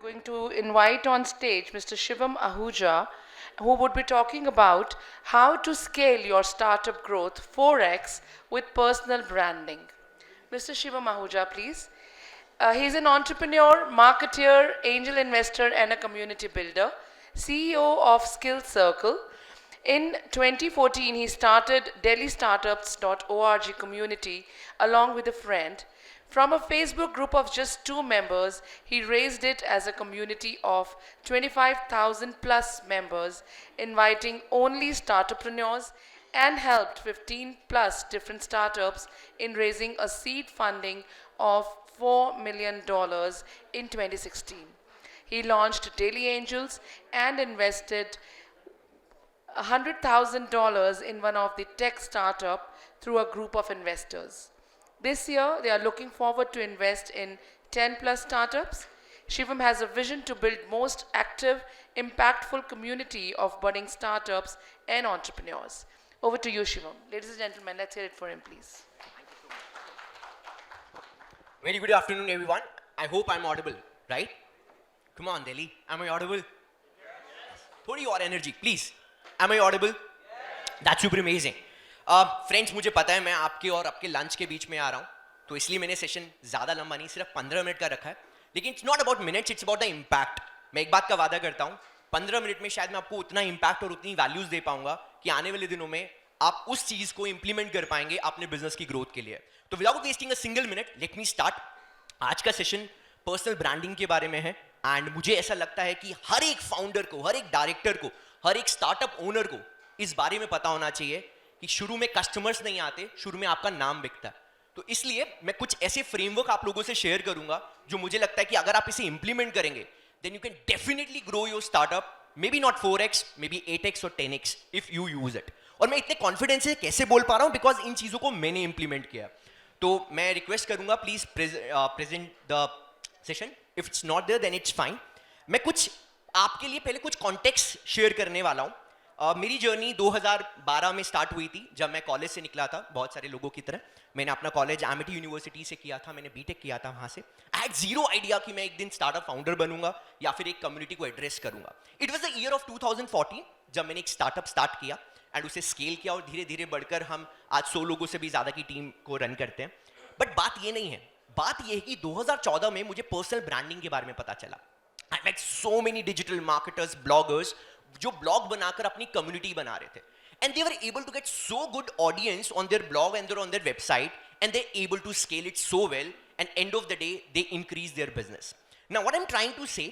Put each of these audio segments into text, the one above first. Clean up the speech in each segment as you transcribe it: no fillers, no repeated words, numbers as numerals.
going to invite on stage Mr. Shivam Ahuja, who would be talking about how to scale your startup growth 4x with personal branding. Mr. Shivam Ahuja, please. He's an entrepreneur, marketeer, angel investor, and a community builder, CEO of Skill Circle. In 2014, he started DelhiStartups.org community along with a friend. From a Facebook group of just 2 members, he raised it as a community of 25,000 plus members, inviting only startuppreneurs, and helped 15 plus different startups in raising a seed funding of $4 million in 2016. He launched Daily Angels and invested $100,000 in one of the tech startup through a group of investors. This year, they are looking forward to invest in 10 plus startups. Shivam has a vision to build most active, impactful community of budding startups and entrepreneurs. Over to you, Shivam. Ladies and gentlemen, let's hear it for him, please. Very good afternoon, everyone. I hope I'm audible, right? Come on, Delhi. Am I audible? Yes. Thodi और energy, please. Am I audible? Yes. That's super amazing. Friends, मुझे पता है मैं आपके और आपके lunch के बीच में आ रहा हूँ, तो इसलिए मैंने सेशन ज़्यादा लंबा नहीं, सिर्फ 15 मिनट का रखा है. लेकिन it's not about minutes, it's about the impact. मैं एक बात का वादा करता हूँ, 15 मिनट में शायद मैं आपको उतना इम्पैक्ट और उतनी वैल्यूज दे पाऊंगा कि आने वाले दिनों में आप उस चीज को इंप्लीमेंट कर पाएंगे अपने बिजनेस की ग्रोथ के लिए. तो without wasting a single minute, let me start. आज का सेशन पर्सनल ब्रांडिंग के बारे में है एंड मुझे ऐसा लगता है कि हर एक फाउंडर को, हर एक डायरेक्टर को, हर एक स्टार्टअप ओनर को इस बारे में पता होना चाहिए कि शुरू में कस्टमर्स नहीं आते, शुरू में आपका नाम बिकता है. तो इसलिए मैं कुछ ऐसे फ्रेमवर्क आप लोगों से शेयर करूंगा जो मुझे लगता है कि अगर आप इसे इंप्लीमेंट करेंगे then you can definitely grow your startup, maybe not 4x, maybe 8x और 10x if you use it. और मैं इतने कॉन्फिडेंस से कैसे बोल पा रहा हूं, बिकॉज इन चीजों को मैंने इंप्लीमेंट किया. तो मैं रिक्वेस्ट करूंगा please present the session. If it's not there then it's fine. मैं कुछ आपके लिए पहले कुछ कॉन्टेक्स्ट शेयर करने वाला हूं. मेरी जर्नी 2012 में स्टार्ट हुई थी जब मैं कॉलेज से निकला था. बहुत सारे लोगों की तरह मैंने अपना कॉलेज एमिटी यूनिवर्सिटी से किया था, मैंने बीटेक किया था वहां से. आई हैड जीरो आइडिया कि मैं एक दिन स्टार्टअप फाउंडर बनूंगा या फिर एक कम्युनिटी को एड्रेस करूंगा. It was the year of 2014 जब मैंने एक स्टार्टअप स्टार्ट किया एंड उसे स्केल किया और धीरे धीरे बढ़कर हम आज 100 लोगों से भी ज्यादा की टीम को रन करते हैं. बट बात ये नहीं है, बात ये है कि 2014 में मुझे पर्सनल ब्रांडिंग के बारे में पता चला. I met so many digital marketers, bloggers जो ब्लॉग बनाकर अपनी कम्युनिटी बना रहे थे. And they were able to get so good audience on their blog and on their website, and they're able to scale it so well, and end of the day they increase their business. Now what I'm trying to say,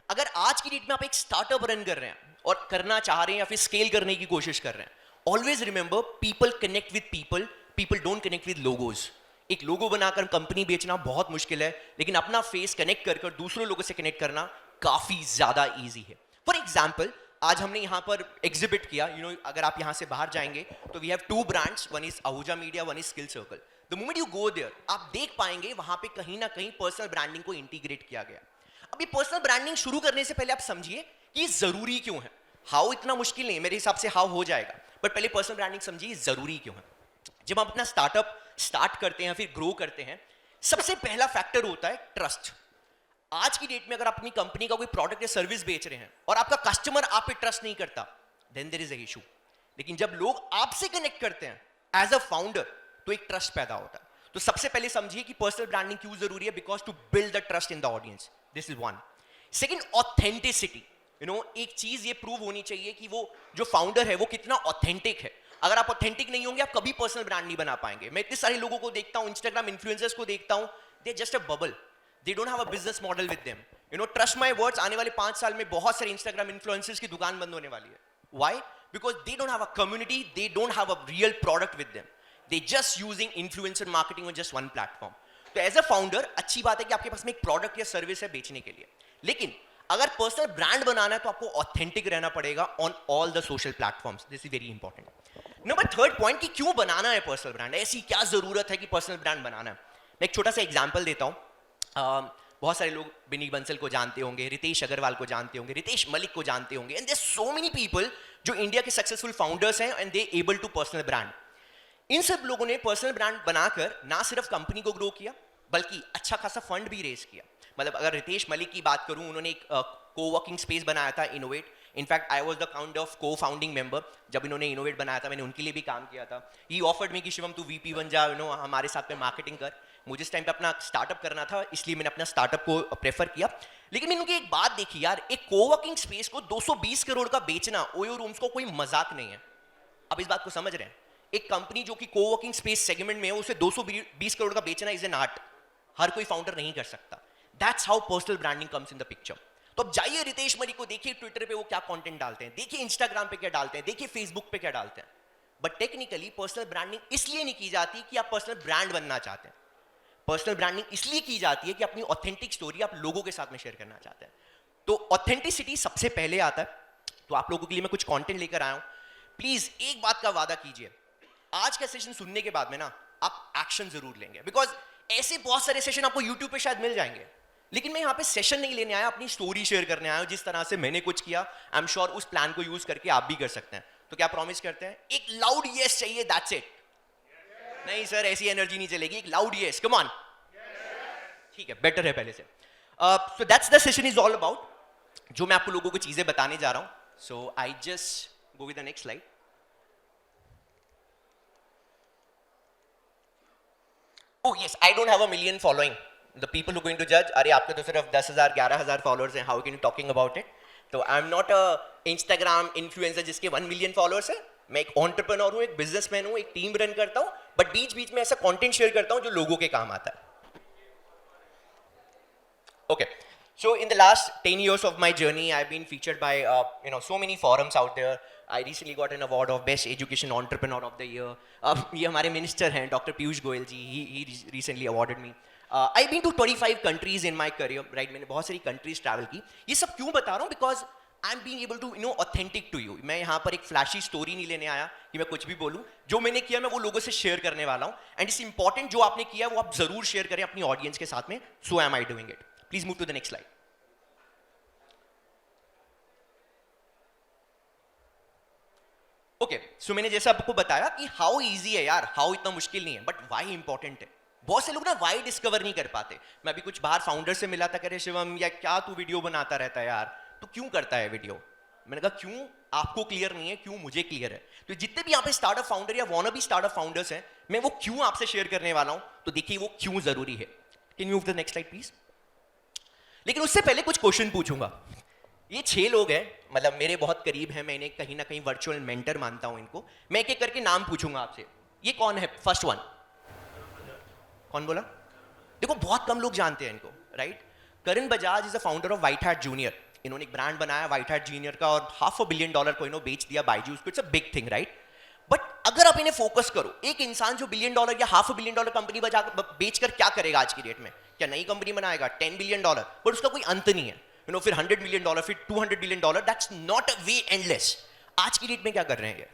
अगर आज की date में आप एक startup run कर रहे हैं और करना चाह रहे हैं या फिर स्केल करने की कोशिश कर रहे हैं, always remember people connect with people, people don't connect with logos. एक लोगो बनाकर कंपनी बेचना बहुत मुश्किल है, लेकिन अपना फेस कनेक्ट कर दूसरों लोगों से कनेक्ट करना काफी ज्यादा ईजी है. फॉर एग्जाम्पल, आज हमने यहाँ पर एग्जिबिट किया. अगर आप यहाँ से बाहर जाएंगे तो we have 2 brands, one is Ahuja Media, one is Skill Circle. The moment you go there आप देख पाएंगे वहां पे कहीं ना कहीं पर्सनल ब्रांडिंग को इंटीग्रेट किया गया. अभी पर्सनल ब्रांडिंग शुरू करने से पहले आप समझिए कि जरूरी क्यों है. हाउ इतना मुश्किल नहीं, मेरे हिसाब से हाउ हो जाएगा, बट पहले पर्सनल ब्रांडिंग समझिए जरूरी क्यों है. जब हम अपना स्टार्टअप स्टार्ट करते हैं फिर ग्रो करते हैं, सबसे पहला फैक्टर होता है ट्रस्ट. आज की डेट में अगर आप अपनी कंपनी का कोई प्रोडक्ट या सर्विस बेच रहे हैं और आपका कस्टमर आप पे ट्रस्ट नहीं करता, then there is a issue. लेकिन जब लोग आपसे कनेक्ट करते हैं एज अ फाउंडर तो एक ट्रस्ट पैदा होता है. तो सबसे पहले समझिए कि पर्सनल ब्रांडिंग क्यों जरूरी है, because to build the trust in the audience. This is one. Second, authenticity. एक चीज ये प्रूव होनी चाहिए कि वो जो फाउंडर है वो कितना ऑथेंटिक है. अगर आप ऑथेंटिक नहीं होंगे आप कभी पर्सनल ब्रांड नहीं बना पाएंगे. मैं इतने सारे लोगों को देखता हूं, इंस्टाग्राम इन्फ्लुएंसर्स को देखता हूं, they just a bubble. They don't have a business model with them. Trust my words, आने वाले 5 साल में बहुत सारे Instagram influencers की दुकान बंद होने वाली है. Why? Because they don't have a community, they don't have a real product with them. They just using influencer marketing on just one platform. तो as a founder अच्छी बात है कि आपके पास में एक product या service है बेचने के लिए. लेकिन अगर personal brand बनाना है तो आपको authentic रहना पड़ेगा on all the social platforms. This is very important. Number 3rd point कि क्यों बनाना है personal brand? ऐसी क्या जरूरत है कि personal brand बनाना है? मैं एक छोटा सा एग्जाम्पल देता हूँ. बहुत सारे लोग बिनी बंसल को जानते होंगे, रितेश अग्रवाल को जानते होंगे, रितेश मलिक को जानते होंगे, and there so many people जो इंडिया के सक्सेसफुल फाउंडर्स हैं and they able to personal brand. इन सब लोगों ने पर्सनल ब्रांड बनाकर ना सिर्फ कंपनी को ग्रो किया बल्कि अच्छा खासा फंड भी रेज किया. मतलब अगर रितेश मलिक की बात करूं, उन्होंने एक को-वर्किंग स्पेस बनाया था, Innovate. In fact I was the kind of cofounding member. जब इन्होंने इनोवेट बनाया था, मैंने उनके लिए भी काम किया था. ही ऑफर्ड मी कि शिवम तू वीपी बन जा, हमारे साथ में मार्केटिंग कर. मुझे इस टाइम पे अपना स्टार्टअप करना था, इसलिए मैंने अपना स्टार्टअप को प्रेफर किया. लेकिन मैंने उनकी एक बात देखी यार, एक को-वर्किंग स्पेस को 220 करोड़ का बेचना ओयो रूम्स को कोई मजाक नहीं है. आप इस बात को समझ रहे हैं? एक कंपनी जो कि को-वर्किंग स्पेस सेगमेंट में है, उसे 220 करोड़ का बेचना इज एन आर्ट. हर कोई फाउंडर नहीं कर सकता. That's how personal branding comes in the picture. तो अब जाइए रितेश मलिक को देखिए, ट्विटर पे वो क्या कंटेंट डालते हैं, देखिए इंस्टाग्राम पे क्या डालते हैं, देखिए फेसबुक पे क्या डालते हैं. बट टेक्निकली पर्सनल ब्रांडिंग इसलिए नहीं की जाती कि आप पर्सनल ब्रांड बनना चाहते हैं. पर्सनल ब्रांडिंग इसलिए की जाती है कि अपनी ऑथेंटिक स्टोरी आप लोगों के साथ में शेयर करना चाहते हैं. तो ऑथेंटिसिटी सबसे पहले आता है. तो आप लोगों के लिए मैं कुछ कंटेंट लेकर आया हूं. प्लीज एक बात का वादा कीजिए, आज का सेशन सुनने के बाद में ना आप एक्शन जरूर लेंगे. बिकॉज ऐसे बहुत सारे सेशन आपको यूट्यूब पे शायद मिल जाएंगे, लेकिन मैं यहाँ पे सेशन नहीं लेने आया, अपनी स्टोरी शेयर करने आया हूं. जिस तरह से मैंने कुछ किया, आई एम श्योर उस प्लान को यूज करके आप भी कर सकते हैं. तो क्या प्रॉमिस करते हैं? एक लाउड यस चाहिए, दैट्स इट. नहीं सर, ऐसी एनर्जी नहीं चलेगी. एक लाउड यस, कम ऑन. ठीक है, बेटर है पहले से. So that's the session is all about. जो मैं आपको लोगों को चीजें बताने जा रहा हूं. So I just go with the next slide. Oh yes, I don't have a million following. The people who are going to judge, अरे आपके तो सिर्फ 10,000 11,000 फॉलोअर्स हैं. How can you talking about it? तो I am not a Instagram influencer जिसके 1 million followers है. मैं एक एंटरप्रेन्योर हूँ, एक बिजनेसमैन हूँ, एक टीम रन करता हूँ, बट बीच बीच में ऐसा कंटेंट शेयर करता हूँ जो लोगों के काम आता है. Okay, so in the last 10 years of my journey, I've been featured by so many forums out there. I recently got an award of Best Education Entrepreneur of the Year. ये हमारे मिनिस्टर हैं doctor Piyush Goyal ji, he recently awarded me. I've been to 25 countries in my career, right? मैंने बहुत सारी countries travel की. ये सब क्यों बता रहा हूँ? Because I'm being able to authentic to you. मैं यहाँ पर एक flashy story नहीं लेने आया कि मैं कुछ भी बोलूँ. जो मैंने किया मैं वो लोगों से शेयर करने वाला हूँ. And it's important जो आपने किया वो आप जरूर शेयर करें अपनी ऑडियंस के साथ में. So am I doing it? Please move to the next slide. Okay, so मैंने जैसे आपको बताया कि हाउ इजी है यार, हाउ इतना मुश्किल नहीं है, बट वाई इंपॉर्टेंट है. बहुत से लोग ना वाई डिस्कवर नहीं कर पाते. मैं अभी कुछ बाहर फाउंडर से मिला था, कह रहे शिवम या क्या तू वीडियो बनाता रहता है यार, तू क्यों करता है वीडियो? मैंने कहा क्यों आपको क्लियर नहीं है, क्यों मुझे क्लियर है. तो जितने भी यहाँ पे स्टार्टअप फाउंडर या वॉना भी स्टार्टअप फाउंडर्स हैं, मैं वो क्यों आपसे शेयर करने वाला हूं. तो देखिए वो क्यों जरूरी है. Can you move to the next slide please. लेकिन उससे पहले कुछ क्वेश्चन पूछूंगा. ये 6 लोग हैं, मतलब मेरे बहुत करीब हैं, मैं इन्हें कहीं ना कहीं वर्चुअल मेंटर मानता हूं इनको. मैं एक एक करके नाम पूछूंगा आपसे. ये कौन है? फर्स्ट वन कौन बोला? देखो बहुत कम लोग जानते हैं इनको, right? Karan Bajaj is the founder of white hat junior. इन्होंने एक ब्रांड बनाया व्हाइट हैट जूनियर का और $500 million को इन्होंने बेच दिया बायजूस को. It's a big thing, right? But अगर आप इन्हें फोकस करो, एक इंसान जो $1 billion या $500 million कंपनी बेचकर क्या करेगा आज की डेट में? क्या नई कंपनी बनाएगा? $10 billion, बट उसका कोई अंत नहीं है. फिर $100 million, फिर $200 billion. That's not a way endless. आज की डेट में क्या कर रहे हैं?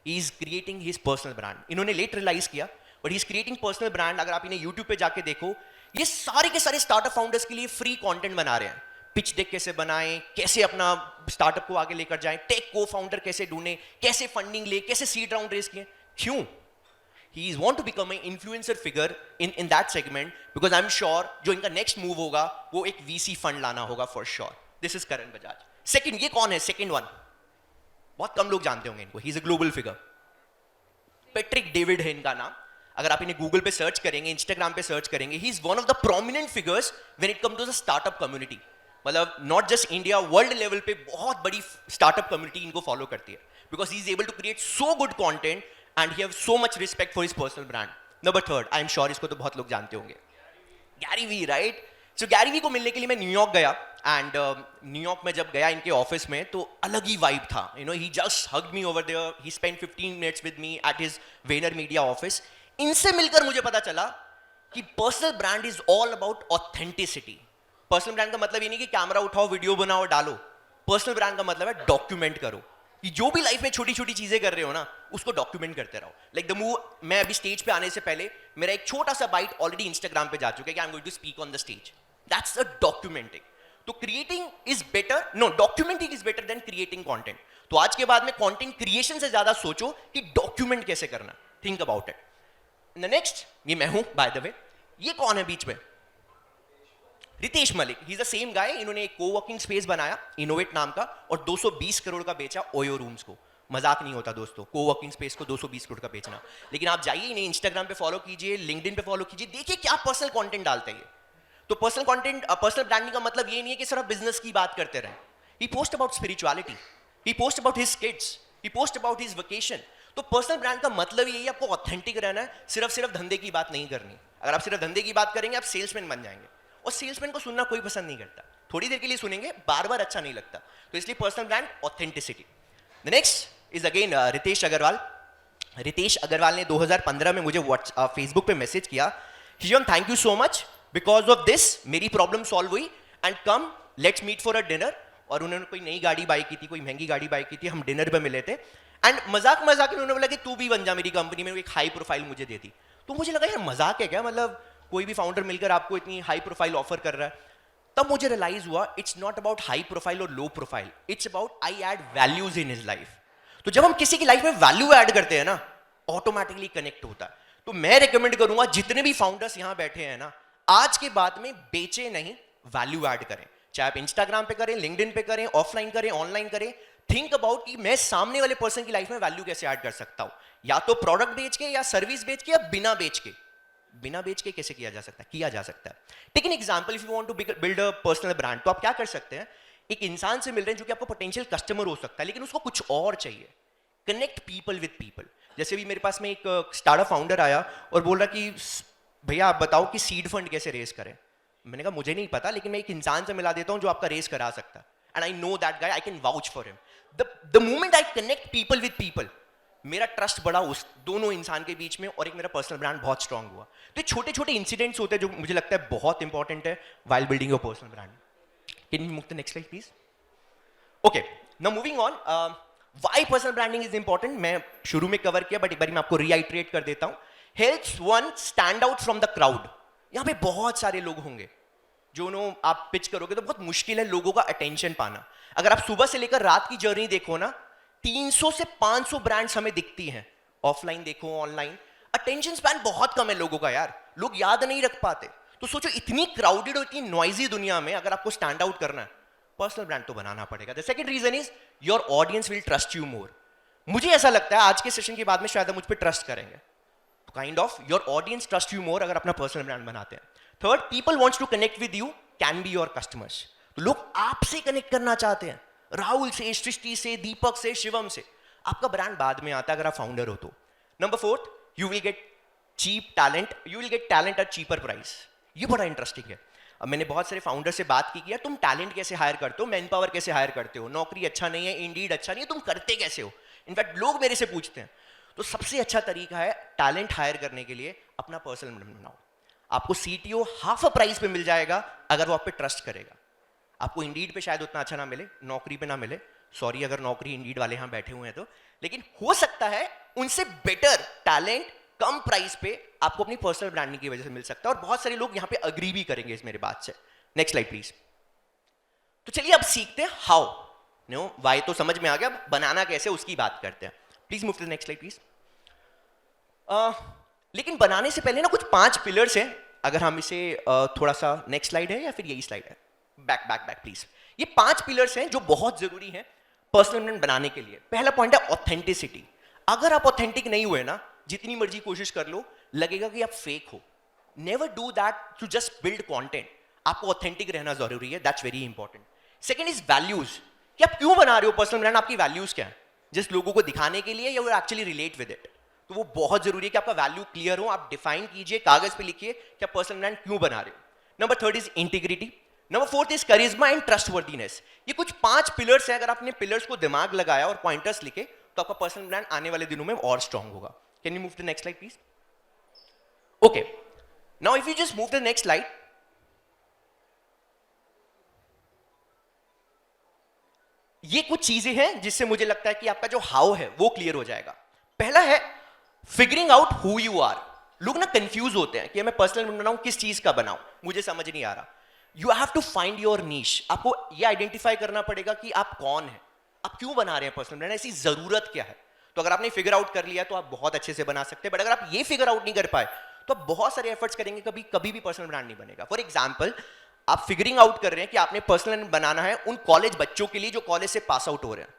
He is creating his personal brand. इन्होंने लेट रियलाइज किया, but he is creating personal brand. अगर आप इन्हें यूट्यूब पे जाके देखो, ये सारे के सारे स्टार्टअप फाउंडर्स के लिए फ्री कंटेंट बना रहे हैं. पिच डेक कैसे बनाएं, कैसे अपना स्टार्टअप को आगे लेकर जाएं, टेक को फाउंडर कैसे ढूंढें, कैसे फंडिंग ले, कैसे सीड राउंड रेस किए. क्यों? He is want to become an influencer figure in that segment because I'm sure जो इनका next move होगा वो एक VC फंड लाना होगा for sure. This is Karan Bajaj. Second, ये कौन है? Second one बहुत कम लोग जानते होंगे इनको. He is a global figure. Patrick David है इनका नाम. अगर आप इन्हें गूगल पे सर्च करेंगे, इंस्टाग्राम पे सर्च करेंगे, he is one of the prominent figures when it comes to the startup community. मतलब not just India, world level पे बहुत बड़ी स्टार्टअप कम्युनिटी इनको फॉलो करती है because he is able to create so good content and he have so much respect for his personal brand. Number third, I am sure इसको तो बहुत लोग जानते होंगे, Gary Vee, right? So Gary Vee को मिलने के लिए मैं न्यूयॉर्क गया एंड न्यूयॉर्क में जब गया इनके ऑफिस में तो अलग ही वाइब था. He just hugged me over there, he spend 15 minutes with me at his Vayner media office. इनसे मिलकर मुझे पता चला कि personal brand is all about authenticity. Personal brand का मतलब ये नहीं कि कैमरा उठाओ, वीडियो बनाओ, डालो. पर्सनल ब्रांड का मतलब है डॉक्यूमेंट करो. कि जो भी लाइफ में छोटी छोटी चीजें कर रहे हो ना, उसको डॉक्यूमेंट करते रहो. लाइक द मूव, मैं अभी स्टेज पे आने से पहले मेरा एक छोटा सा बाइट ऑलरेडी इंस्टाग्राम पे जा चुका है कि I am going to speak on the stage. That's a documenting. तो creating is better, no, documenting is better than creating content. तो आज के बाद में कंटेंट क्रिएशन से ज्यादा सोचो कि डॉक्यूमेंट कैसे करना. Think about it. नेक्स्ट, ये मैं हूं बाय द वे. ये कौन है बीच में? Ritesh Malik, he is the same guy. इन्होंने एक कोवर्किंग स्पेस बनाया इनोवेट नाम का और 220 करोड़ का बेचा ओयो रूम्स को. मजाक नहीं होता दोस्तों, कोवर्किंग स्पेस को 220 करोड़ का बेचना. लेकिन आप जाइए इन्हें इंस्टाग्राम पे फॉलो कीजिए, लिंक्डइन पे फॉलो कीजिए, देखिए क्या पर्सनल कंटेंट डालते हैं ये. तो पर्सनल कंटेंट, पर्सनल ब्रांडिंग का मतलब ये नहीं है कि सिर्फ बिजनेस की बात करते रहें. He post about spirituality, he post about his kids, he post about his vacation. तो पर्सनल ब्रांड का मतलब यही है आपको ऑथेंटिक रहना है, सिर्फ धंधे की बात नहीं करनी. अगर आप सिर्फ धंधे की बात करेंगे आप सेल्समैन बन जाएंगे, और सेल्समैन को सुनना कोई पसंद नहीं करता. थोड़ी देर के लिए सुनेंगे, बार बार अच्छा नहीं लगता. तो इसलिए personal brand, authenticity. The next is again Ritesh Agrawal. Ritesh Agrawal ने 2015 में मुझे फेसबुक पे मैसेज किया, Shivam thank you so much, because of this मेरी प्रॉब्लम सॉल्व हुई and come let's meet for a dinner. और उन्होंने कोई नई गाड़ी बाई की थी, कोई महंगी गाड़ी बाई की थी, हम डिनर पे मिले थे. एंड मजाक में उन्होंने बोला कि तू भी बन जा मेरी कंपनी में, एक हाई प्रोफाइल मुझे दे दी. तो मुझे लगा यार मजाक है क्या, मतलब कोई भी फाउंडर मिलकर आपको इतनी हाई प्रोफाइल ऑफर कर रहा है. तब मुझे रियलाइज हुआ it's not about high profile और low profile, it's about I add values in his life. तो जब हम किसी की लाइफ में वैल्यू ऐड करते हैं ना, ऑटोमेटिकली कनेक्ट होता है. तो मैं रिकमेंड करूंगा जितने भी फाउंडर्स यहां बैठे हैं ना, आज के बाद में बेचे नहीं, वैल्यू ऐड करें. चाहे आप इंस्टाग्राम पे करें, लिंक्डइन पे करें, ऑफलाइन करें, ऑनलाइन करें. थिंक अबाउट कि मैं सामने वाले पर्सन की लाइफ में वैल्यू कैसे ऐड कर सकता हूं, या तो प्रोडक्ट बेच के, या सर्विस बेच के, या बिना बेच के. बिना बेच के कैसे किया जा सकता है, किया जा सकता है. Take an example, if you want to build a personal brand, तो आप क्या कर सकते हैं, एक इंसान से मिल रहे हैं जो कि आपको पोटेंशियल कस्टमर हो सकता है, लेकिन उसको कुछ और चाहिए. Connect people with people. जैसे भी मेरे पास में एक स्टार्टअप फाउंडर आया और बोल रहा कि भैया आप बताओ कि सीड फंड कैसे रेस करें. मैंने कहा मुझे नहीं पता, लेकिन मैं एक इंसान से मिला देता हूं जो आपका रेस करा सकता है. And I know that guy, I can vouch for him. The moment I connect people with people, मेरा ट्रस्ट बढ़ा उस दोनों इंसान के बीच में, और एक मेरा पर्सनल ब्रांड बहुत स्ट्रांग हुआ. तो छोटे छोटे इंसिडेंट्स होते हैं जो मुझे लगता है बहुत इंपॉर्टेंट है while building your personal brand. Can you move the next slide please? Okay, now moving on, why personal branding is important मैं शुरू में कवर किया, बट एक बार मैं आपको रीआइट्रेट कर देता हूं. Helps one stand out from the crowd. यहाँ पे बहुत सारे लोग होंगे जो आप पिच करोगे तो बहुत मुश्किल है लोगों का अटेंशन पाना. अगर आप सुबह से लेकर रात की जर्नी देखो ना, 300 से 500 ब्रांड्स हमें दिखती हैं, ऑफलाइन देखो, ऑनलाइन. अटेंशन स्पैन बहुत कम है लोगों का यार, लोग याद नहीं रख पाते. तो सोचो इतनी क्राउडेड और इतनी नॉइजी दुनिया में अगर आपको स्टैंड आउट करना है, पर्सनल ब्रांड तो बनाना पड़ेगा. The second reason is your audience will trust you more. मुझे ऐसा लगता है आज के सेशन के बाद में शायद मुझ पर ट्रस्ट करेंगे. तो kind of your audience trust you more अगर अपना पर्सनल ब्रांड बनाते हैं. Third, people wants to connect with you, can be your customers. तो लोग आपसे कनेक्ट करना चाहते हैं, राहुल से, सृष्टि से, दीपक से, शिवम से. आपका ब्रांड बाद में आता है अगर आप फाउंडर हो तो. Number fourth, you will get cheap talent, you will get talent at cheaper price. ये बड़ा इंटरेस्टिंग है. अब मैंने बहुत सारे फाउंडर से बात की कि यार तुम टैलेंट कैसे हायर करते हो, मैन पावर कैसे हायर करते हो, नौकरी अच्छा नहीं है, इंडीड अच्छा नहीं है, तुम करते कैसे हो. इनफैक्ट लोग मेरे से पूछते हैं. तो सबसे अच्छा तरीका है टैलेंट हायर करने के लिए अपना पर्सनल ब्रांड बनाओ. आपको सीटीओ हाफ अ प्राइस पे मिल जाएगा अगर वो आप पे ट्रस्ट करेगा. आपको इंडीड पे शायद उतना अच्छा ना मिले, नौकरी पे ना मिले, सॉरी अगर नौकरी इंडीड वाले यहाँ बैठे हुए हैं तो, लेकिन हो सकता है उनसे बेटर टैलेंट कम प्राइस पे आपको अपनी पर्सनल ब्रांडिंग की वजह से मिल सकता है. और बहुत सारे लोग यहाँ पे अग्री भी करेंगे इस मेरे बात से. Next slide please. तो चलिए अब सीखते हैं हाउ. नो वाई तो समझ में आ गया, बनाना कैसे उसकी बात करते हैं. Please move to the next slide please. लेकिन बनाने से पहले ना कुछ 5 पिलर्स हैं. अगर हम इसे थोड़ा सा, नेक्स्ट स्लाइड है या फिर यही स्लाइड है, बैक बैक बैक प्लीज. ये 5 पिलर्स हैं जो बहुत जरूरी हैं पर्सनल ब्रांड बनाने के लिए. पहला पॉइंट है ऑथेंटिसिटी. अगर आप ऑथेंटिक नहीं हुए ना, जितनी मर्जी कोशिश कर लो, लगेगा कि आप फेक हो. Never do that to just build content. आपको ऑथेंटिक रहना जरूरी है, that's very important. Second is values, कि आप क्यों बना रहे हो पर्सनल ब्रांड, आपकी वैल्यूज क्या है, जिस लोगों को दिखाने के लिए या वो एक्चुअली रिलेट विद इट. तो वो बहुत जरूरी है कि आपका वैल्यू क्लियर हो, आप डिफाइन कीजिए, कागज पे लिखिए कि आप पर्सनल ब्रांड क्यों बना रहे हो. Number third is integrity. Number fourth is charisma and trustworthiness. ये कुछ 5 पिलर्स हैं. अगर आपने पिलर्स को दिमाग लगाया और पॉइंटर्स लिखे तो आपका पर्सनल ब्रांड आने वाले दिनों में और स्ट्रांग होगा. Can you move to next slide please. Okay, now if you just move to the next slide. ये कुछ चीजें हैं जिससे मुझे लगता है कि आपका जो हाउ है वो क्लियर हो जाएगा. पहला है figuring out who you are. लोग ना कंफ्यूज होते हैं कि मैं पर्सनल ब्रांड बनाऊं, किस चीज का बनाऊं, मुझे समझ नहीं आ रहा. You have to find your niche. आपको ये आइडेंटिफाई करना पड़ेगा कि आप कौन है, आप क्यों बना रहे हैं पर्सनल ब्रांड, ऐसी जरूरत क्या है. तो अगर आपने फिगर आउट कर लिया तो आप बहुत अच्छे से बना सकते हैं. बट अगर आप ये फिगर आउट नहीं कर पाए तो आप बहुत सारे एफर्ट्स करेंगे, कभी कभी भी पर्सनल ब्रांड नहीं बनेगा. फॉर एग्जाम्पल, आप फिगरिंग आउट कर रहे हैं कि आपने पर्सनल ब्रांड बनाना है उन कॉलेज बच्चों के लिए जो कॉलेज से पास आउट हो रहे हैं,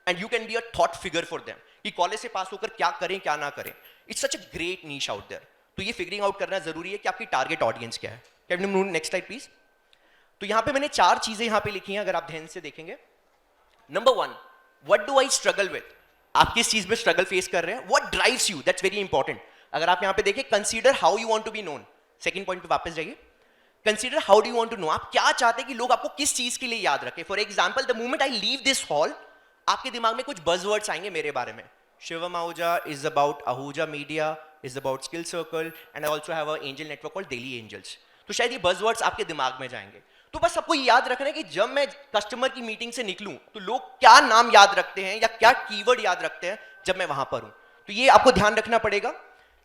and you can be a thought figure for them कि कॉलेज से पास होकर क्या करें क्या ना करें. It's such a great niche out there. तो ये फिगरिंग आउट करना जरूरी है कि आपकी टारगेट ऑडियंस क्या है. Can you next slide please. तो यहां पे मैंने 4 चीजें यहां पे लिखी हैं, अगर आप ध्यान से देखेंगे. Number 1, what do I struggle with. आप किस चीज में स्ट्रगल फेस कर रहे हैं. What drives you, that's very important. अगर आप यहां पे देखें, consider how you want to be known. Second point पे वापस जाइए. Consider how do you want to know. आप क्या चाहते हैं कि लोग आपको किस चीज के लिए याद रखें. For example, the moment I leave this hall, आपके दिमाग में कुछ बज़वर्ड्स आएंगे मेरे बारे में. Shivam Ahuja is about Ahuja Media, is about Skill Circle, and I also have a angel network called Daily Angels. तो शायद ये बज़वर्ड्स आपके दिमाग में जाएंगे. तो बस आपको याद रखना है कि जब मैं कस्टमर की मीटिंग से निकलूं तो लोग क्या नाम याद रखते हैं या क्या कीवर्ड याद रखते हैं जब मैं वहां पर हूं. तो ये आपको ध्यान रखना पड़ेगा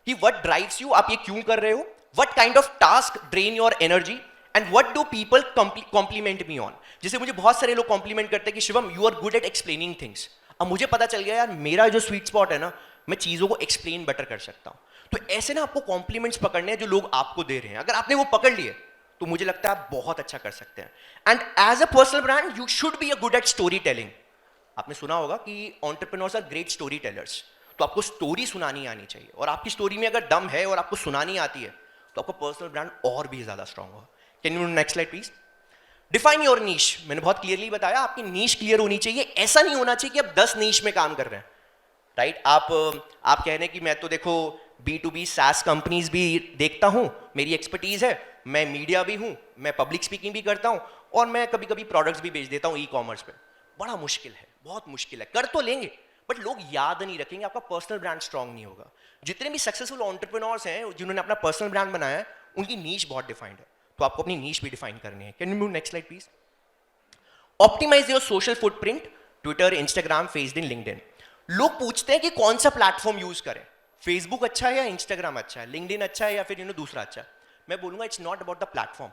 कि व्हाट ड्राइव्स यू, आप ये क्यों कर रहे हो. What kind of task drain your energy, and what do people compliment me on. जैसे मुझे बहुत सारे लोग कॉम्प्लीमेंट करते हैं कि Shivam you are good at explaining things. अब मुझे पता चल गया यार, मेरा जो स्वीट स्पॉट है ना, मैं चीजों को एक्सप्लेन बेटर कर सकता हूं. तो ऐसे ना आपको कॉम्प्लीमेंट्स पकड़ने हैं जो लोग आपको दे रहे हैं. अगर आपने वो पकड़ लिए तो मुझे लगता है आप बहुत अच्छा कर सकते हैं. And as a personal brand you should be a good at story telling. आपने सुना होगा कि entrepreneurs are great story tellers. तो आपको स्टोरी सुनानी आनी चाहिए, और आपकी स्टोरी में अगर दम है और आपको सुनानी आती है तो आपका पर्सनल ब्रांड और भी ज्यादा स्ट्रांग होगा. Can you next slide please. Define your niche. मैंने बहुत क्लियरली बताया, आपकी नीश क्लियर होनी चाहिए. ऐसा नहीं होना चाहिए कि आप 10 नीश में काम कर रहे हैं. राइट आप कह रहे हैं कि मैं तो देखो B2B SaaS कंपनीज भी देखता हूं, मेरी एक्सपर्टीज है, मैं मीडिया भी हूं, मैं पब्लिक स्पीकिंग भी करता हूं, और मैं कभी कभी प्रोडक्ट्स भी बेच देता हूं ई-कॉमर्स पे. बड़ा मुश्किल है, बहुत मुश्किल है. कर तो लेंगे बट लोग याद नहीं रखेंगे, आपका पर्सनल ब्रांड स्ट्रांग नहीं होगा. जितने भी सक्सेसफुल एंटरप्रेन्योर्स हैं जिन्होंने अपना पर्सनल ब्रांड बनाया है, उनकी नीश बहुत डिफाइंड है. तो आपको अपनी नीश भी डिफाइन करनी है. Can you move next slide please. Optimise your social footprint. Twitter, Instagram, Facebook, LinkedIn. लोग पूछते हैं कि कौन सा प्लेटफॉर्म यूज करें, फेसबुक अच्छा है या इंस्टाग्राम अच्छा है, लिंक्डइन अच्छा है या फिर दूसरा अच्छा है. मैं बोलूंगा it's not about the platform,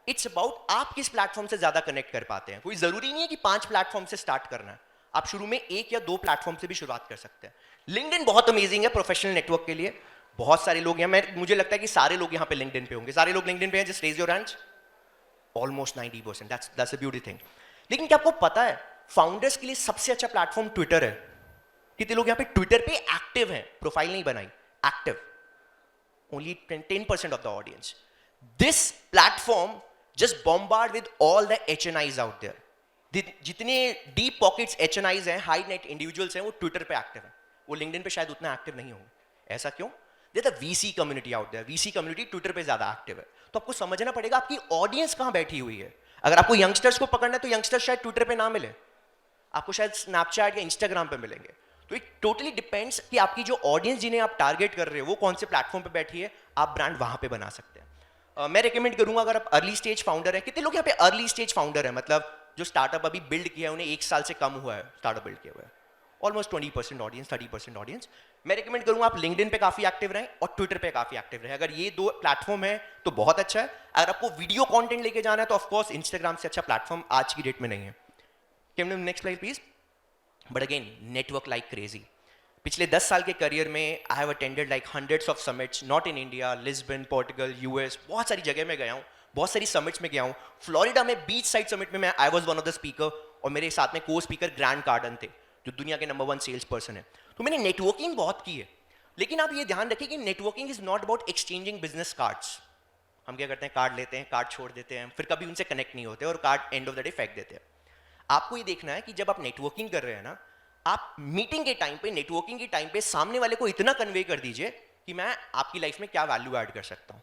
it's about आप किस प्लेटफॉर्म से ज्यादा कनेक्ट कर पाते हैं. कोई जरूरी नहीं है कि 5 प्लेटफॉर्म से स्टार्ट करना है. आप शुरू में 1 या 2 प्लेटफॉर्म से भी शुरुआत कर सकते हैं. लिंक्डइन बहुत अमेजिंग है प्रोफेशनल नेटवर्क के लिए. बहुत सारे लोग हैं, मुझे लगता है कि सारे लोग यहाँ पे लिंक्डइन पे होंगे. सारे लोग लिंक्डइन पे हैं, just raise your hands. Almost 90%. That's a beauty thing. लेकिन क्या आपको पता है फाउंडर्स के लिए सबसे अच्छा प्लेटफॉर्म ट्विटर है. कितने लोग यहाँ पे ट्विटर पे एक्टिव हैं, प्रोफाइल नहीं बनाई, active. Only 10% of the audience. This platform just bombard with all the HNIs out there. जितने डीप पॉकेट्स HNIs हैं, हाई नेट इंडिविजुअल्स हैं, वो ट्विटर पे एक्टिव हैं. वो लिंक्डइन पे शायद उतना एक्टिव नहीं होंगे. ऐसा क्यों? There the VC community out there. VC community Twitter पे ज्यादा एक्टिव है. तो आपको समझना पड़ेगा आपकी ऑडियंस कहां बैठी हुई है. अगर आपको यंगस्टर्स को पकड़ना है तो यंगस्टर्स शायद ट्विटर पे ना मिले, आपको शायद स्नैपचैट या इंस्टाग्राम पे मिलेंगे. तो इट टोटली डिपेंड्स कि आपकी जो ऑडियंस जिन्हें आप टारगेट कर रहे हो वो कौन से प्लेटफॉर्म पे बैठी है, आप ब्रांड वहां पे बना सकते हैं. मैं रिकमेंड करूंगा, अगर आप अर्ली स्टेज फाउंडर है, कितने लोग यहाँ पे अर्ली स्टेज फाउंडर है, मतलब जो स्टार्टअप अभी बिल्ड किया है, उन्हें 1 साल से कम हुआ है स्टार्टअप बिल्ड किया हुआ है. Almost 20% audience, 30% audience. मैं रिकमेंड करूंगा आप लिंक्डइन पे काफी एक्टिव रहें और ट्विटर पे काफी एक्टिव रहें. अगर ये 2 प्लेटफॉर्म है तो बहुत अच्छा है. अगर आपको वीडियो कंटेंट लेके जाना है तो ऑफकोर्स इंस्टाग्राम से अच्छा प्लेटफॉर्म आज की डेट में नहीं है. Can you next slide please. But again network like crazy. पिछले 10 साल के करियर में I have attended like hundreds of summits, not in India, Lisbon, Portugal, US, बहुत सारी जगह में गया हूँ, बहुत सारी समिट्स में गया हूँ. फ्लोरिडा में बीच साइड समिट में I was one of the speaker, और मेरे साथ में को स्पीकर ग्रैंड कार्डन थे, जो दुनिया के नंबर 1 सेल्स पर्सन है. तो मैंने नेटवर्किंग बहुत की है. लेकिन आप ये ध्यान रखिए कि networking is not about exchanging business cards. हम क्या करते हैं, कार्ड लेते हैं, कार्ड छोड़ देते हैं, फिर कभी उनसे कनेक्ट नहीं होते और card end of the day फेंक देते हैं. आपको ये देखना है कि जब आप नेटवर्किंग कर रहे हैं ना, आप मीटिंग के टाइम पे, नेटवर्किंग के टाइम पे सामने वाले को इतना कन्वे कर दीजिए कि मैं आपकी लाइफ में क्या वैल्यू ऐड कर सकता हूँ.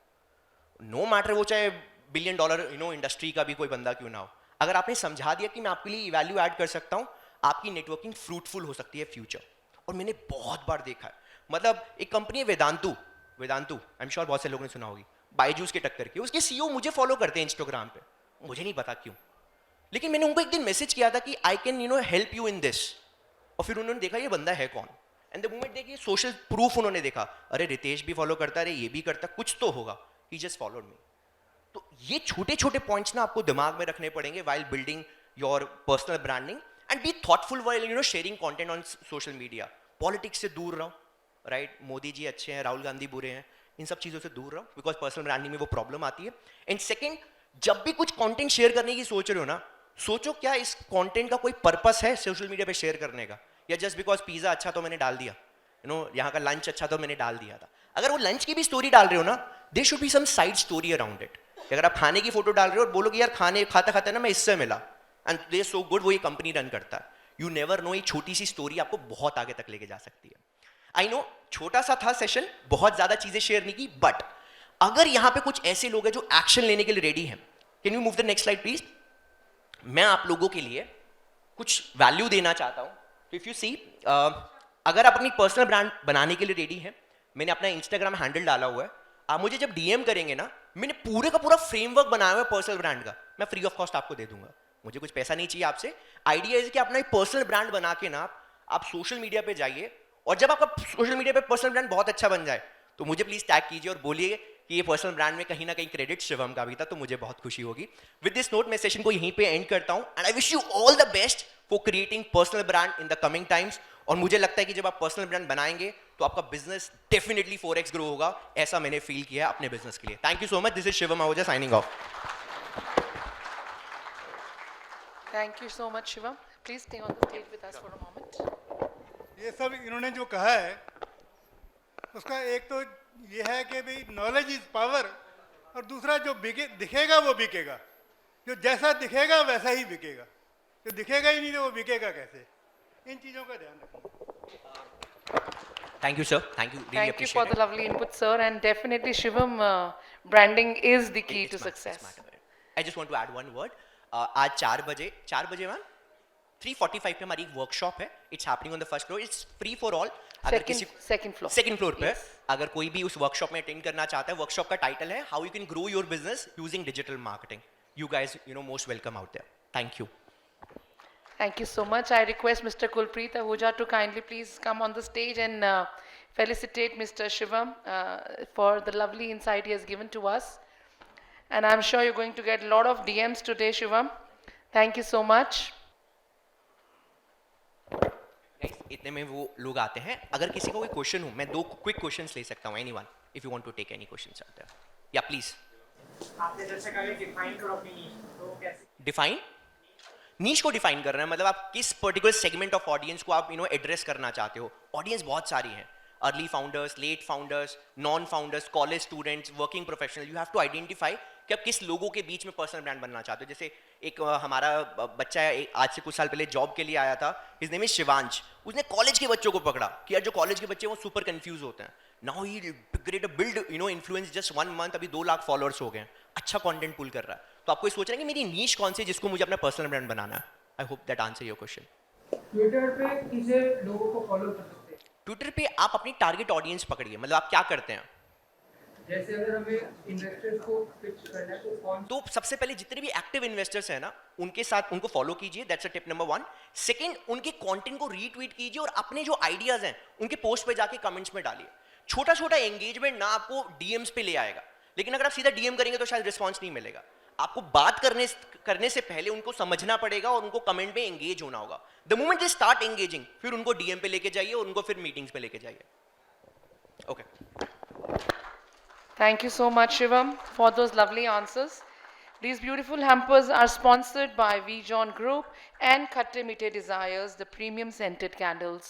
नो मैटर वो चाहे $1 बिलियन इंडस्ट्री का भी कोई बंदा क्यों ना हो. अगर आपने समझा दिया कि मैं आपके लिए वैल्यू ऐड कर सकता हूँ, आपकी नेटवर्किंग फ्रूटफुल हो सकती है फ्यूचर. और मैंने बहुत बार देखा है, मतलब एक कंपनी है वेदांतु, आई एम श्योर बहुत से लोगों ने सुना होगी, बायजूस के टक्कर की. उसके CEO मुझे फॉलो करते हैं इंस्टाग्राम पे, मुझे नहीं पता क्यों, लेकिन मैंने उनको एक दिन मैसेज किया था कि I can help you in this. और फिर उन्होंने देखा ये बंदा है कौन, एंड द मोमेंट देखिए सोशल प्रूफ उन्होंने देखा, अरे रितेश भी फॉलो करता है, अरे ये भी करता, कुछ तो होगा. ही जस्ट फॉलोड मी. तो ये छोटे छोटे पॉइंट्स ना आपको दिमाग में रखने पड़ेंगे while building your personal branding, and be thoughtful while sharing content on social media. Politics से दूर रहो, राइट. मोदी जी अच्छे हैं, राहुल गांधी बुरे हैं, इन सब चीज़ों से दूर रहो, बिकॉज पर्सनल ब्रांडिंग में वो प्रॉब्लम आती है. एंड सेकेंड, जब भी कुछ कंटेंट शेयर करने की सोच रहे हो ना, सोचो क्या इस कंटेंट का कोई पर्पस है सोशल मीडिया पे शेयर करने का, या जस्ट बिकॉज पिज्जा अच्छा तो मैंने डाल दिया, यहाँ का लंच अच्छा तो मैंने डाल दिया था। अगर वो लंच की भी स्टोरी डाल रहे हो ना, they should be some side story around it. अगर आप खाने की फोटो डाल रहे हो और बोलोगे यार खाने खाता खाता ना मैं इससे मिला एंड दे सो गुड, वो ये कंपनी रन करता है, यू नेवर नो, ये छोटी सी स्टोरी आपको बहुत आगे तक लेके जा सकती है। आई नो छोटा सा था सेशन, बहुत ज्यादा चीजें शेयर नहीं की, बट अगर यहां पे कुछ ऐसे लोग हैं जो एक्शन लेने के लिए रेडी हैं, can you move the next slide please. मैं आप लोगों के लिए कुछ वैल्यू देना चाहता हूं। इफ यू सी, अगर आप अपनी पर्सनल ब्रांड बनाने के लिए रेडी हैं, मैंने अपना इंस्टाग्राम हैंडल डाला हुआ है, आप मुझे जब डीएम करेंगे ना, मैंने पूरे का पूरा फ्रेमवर्क बनाया हुआ है पर्सनल ब्रांड का, मैं फ्री ऑफ कॉस्ट आपको दे दूंगा, मुझे कुछ पैसा नहीं चाहिए आपसे। आइडिया है कि अपना एक पर्सनल ब्रांड बना के ना आप सोशल मीडिया पे जाइए, और जब आपका सोशल मीडिया पे पर्सनल ब्रांड बहुत अच्छा बन जाए तो मुझे प्लीज टैग कीजिए और बोलिए कि ये पर्सनल ब्रांड में कहीं ना कहीं क्रेडिट शिवम का भी था, तो मुझे बहुत खुशी होगी। विद दिस नोट मैं सेशन को यहीं पे एंड करता हूं, and I wish you all the best for creating personal brand in the coming times. और मुझे लगता है कि जब आप पर्सनल ब्रांड बनाएंगे तो आपका बिजनेस डेफिनेटली 4x ग्रो होगा, ऐसा मैंने फील किया अपने बिजनेस के लिए। Thank you so much, this is Shivam Ahuja signing off. Thank you so much, Shivam. Please stay on the stage with us for a moment. ये सब इन्होंने जो कहा है उसका एक तो ये है कि भाई नॉलेज इज पावर, और दूसरा जो दिखेगा वो बिकेगा, जो जैसा दिखेगा वैसा ही बिकेगा, जो दिखेगा ही नहीं तो वो बिकेगा कैसे, इन चीज़ों का ध्यान रखना। Thank you sir, thank you, really Thank you for appreciate the lovely input, sir. And definitely, Shivam, branding is the key to success. I just want to add one word. आज 4 बजे मैम 3:45 पे हमारी एक workshop है, it's happening on the first floor, it's free for all. अगर किसी Second floor. Second floor पे Yes. अगर कोई भी उस वर्कशॉप में अटेंड करना चाहता है, वर्कशॉप का टाइटल है how you can grow your business using digital marketing. You guys most welcome out there. Thank you. Thank you so much. I request Mr. Kulpreet Ahuja to kindly please come on the stage and felicitate Mr. Shivam for the lovely insight he has given to us. And I'm sure you're going to get a lot of DMs today, Shivam. Thank you so much. Guys, इतने में वो लोग आते हैं, अगर किसी को कोई क्वेश्चन हो मैं 2 क्विक क्वेश्चंस ले सकता हूँ, anyone if you want to take any questions out there, या प्लीज। आपने जैसे कहा डिफाइन करो अपनी नीश, तो कैसे डिफाइन नीश को डिफाइन करना है, मतलब आप किस पर्टिकुलर सेगमेंट ऑफ ऑडियंस को आप एड्रेस करना चाहते हो। ऑडियंस बहुत सारी है, early founders, late founders, non founders, college students, working professional. You have to identify कि आप किस लोगों के बीच में पर्सनल ब्रांड बनना चाहते हो। जैसे एक हमारा बच्चा है, आज से कुछ साल पहले जॉब के लिए आया था, हिज नेम इज शिवांश। उसने कॉलेज के बच्चों को पकड़ा कि यार जो कॉलेज के बच्चे वो सुपर कंफ्यूज होते हैं। Now he great build influence just 1 month, अभी 2 लाख फॉलोअर्स हो गए हैं, अच्छा कंटेंट पुल कर रहा है। तो आपको ये सोचना है कि मेरी नीश कौन सी है जिसको मुझे अपना पर्सनल ब्रांड बनाना है। I hope that answer your question. Twitter पे किसे लोगों को फॉलो कर सकते हैं? ट्विटर पे आप अपनी टारगेट ऑडियंस पकड़िए, मतलब आप क्या करते हैं। जैसे अगर हमें इन्वेस्टर्स को पिच करना है तो कौन तो सबसे पहले जितने भी एक्टिव इन्वेस्टर्स हैं ना, उनके साथ उनको फॉलो कीजिए, that's a tip number 1। Second, उनके कंटेंट को रीट्वीट कीजिए और अपने जो आइडियाज हैं उनके पोस्ट पे जाके कमेंट्स में डालिए। छोटा छोटा एंगेजमेंट ना आपको डीएम्स पे ले आएगा, लेकिन अगर आप सीधा डीएम करेंगे तो शायद रिस्पॉन्स नहीं मिलेगा। आपको बात करने से पहले उनको समझना पड़ेगा और उनको कमेंट में एंगेज होना होगा। The moment they start engaging, फिर उनको डीएम पे लेके जाइए और उनको फिर मीटिंग्स पे लेके जाइए। Okay Thank you so much, Shivam, for those lovely answers. These beautiful hampers are sponsored by V. John Group and Khatte Meete Desires, the premium scented candles.